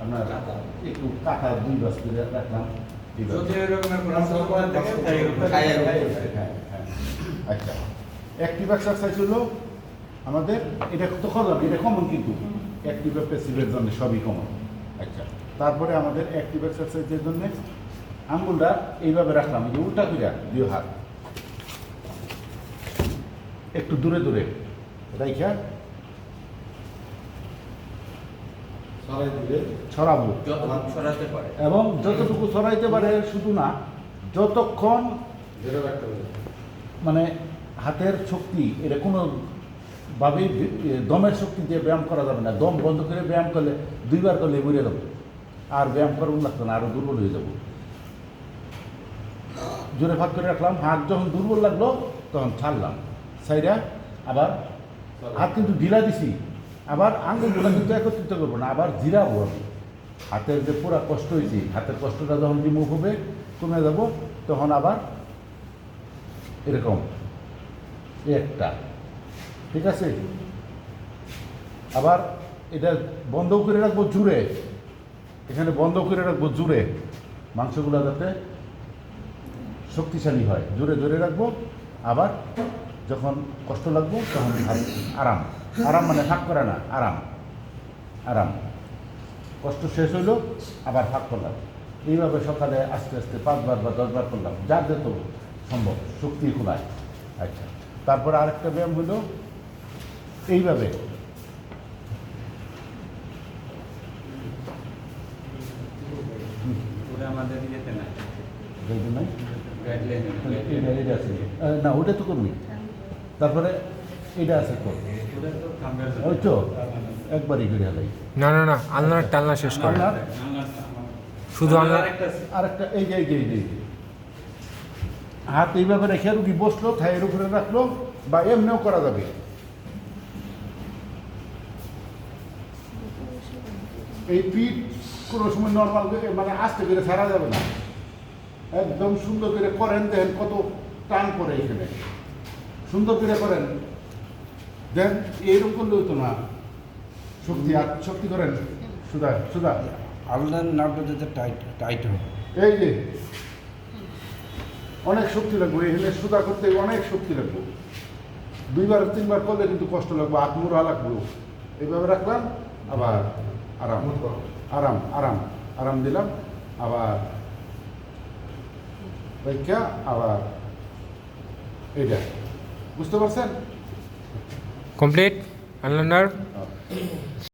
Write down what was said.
আপনার একটু কাঁথা 2 গজ করে রাখলাম। আচ্ছা, অ্যাক্টিভ এক্সারসাইজ হলো আমাদের, এটা তো করলাম, এটা কমন, কিন্তু অ্যাক্টিভ আর প্যাসিভের জন্য সবই কমন। আচ্ছা, তারপরে আমাদের অ্যাক্টিভ এক্সারসাইজের জন্য আঙ্গুলটা এইভাবে রাখলাম, এই যে উল্টা করে 2 হাত একটু দূরে দূরে রাইখা ছড়াবো, এবং যতটুকু ছড়াইতে পারে, শুধু না, যতক্ষণ মানে হাতের শক্তি, এটা কোনো ভাবেই দমের শক্তি দিয়ে ব্যায়াম করা যাবে না। দম বন্ধ করে ব্যায়াম করলে 2 বার করলে মরে যাবো, আর ব্যায়াম করার লাগতো না, আরো দুর্বল হয়ে যাবো। জোরে ভাগ করে রাখলাম, হাত যখন দুর্বল লাগলো তখন ছাড়লাম, সাইডা আবার হাত কিন্তু ঢিলা দিছি, আবার আঙ্গুলগুলো কিন্তু একত্রিত করবো না, আবার জিরাবো আমি। হাতের যে পুরা কষ্ট হয়েছে, হাতের কষ্টটা যখন রিমুভ হবে, কমে যাব, তখন আবার এরকম একটা, ঠিক আছে। আবার এটা বন্ধ করে রাখবো জুড়ে, এখানে বন্ধ করে রাখবো জুড়ে, মাংসগুলো যাতে শক্তিশালী হয়, জোরে জোরে রাখবো। আবার যখন কষ্ট লাগবো তখন আরাম, আরাম মানে ফাঁক করে না, আরাম আরাম। কষ্ট শেষ হইলো আবার ফাঁক করলাম। এইভাবে সকালে আস্তে আস্তে 5 বার বা 10 বার করলাম, যার যত সম্ভব শক্তি খোলায়। আচ্ছা, তারপরে আরেকটা ব্যায়াম হলো এইভাবে, আমাদের ইয়েতে নাই, এটা আছে না, ওটা তো করবি। তারপরে এটা আছে তো, ওই তো একবারই ঘুরে হালাই। না না না, আলনার টালনা শেষ করে শুধু আলনা। আরেকটা এই যে হাত এইভাবে রেখে রুগী বসলো, থাইয়ের উপরে রাখলো, বা এমনিও করা যাবে। এই পিঠ কোনো সময় নর্মাল মানে আস্তে করে ছাড়া যাবে না, একদম সুন্দর করে করেন, দেখেন কত টান পড়ে এখানে, সুন্দর করে করেন, দেন এইরকম করলে হতো না, শক্তি করেন, সুদা আলনার নামটা যাতে টাইট হয়। এই যে অনেক শক্তি লাগবে, এখানে সুদা করতে অনেক শক্তি লাগবে। 2 বার 3 বার করলে কিন্তু কষ্ট লাগবে, হাত মুড়া লাগবে। এইভাবে রাখলাম, আবার আরাম আরাম আরাম আরাম দিলাম, আবার রেখা, আবার এইটা, বুঝতে পারছেন? কমপ্লিট আলনার।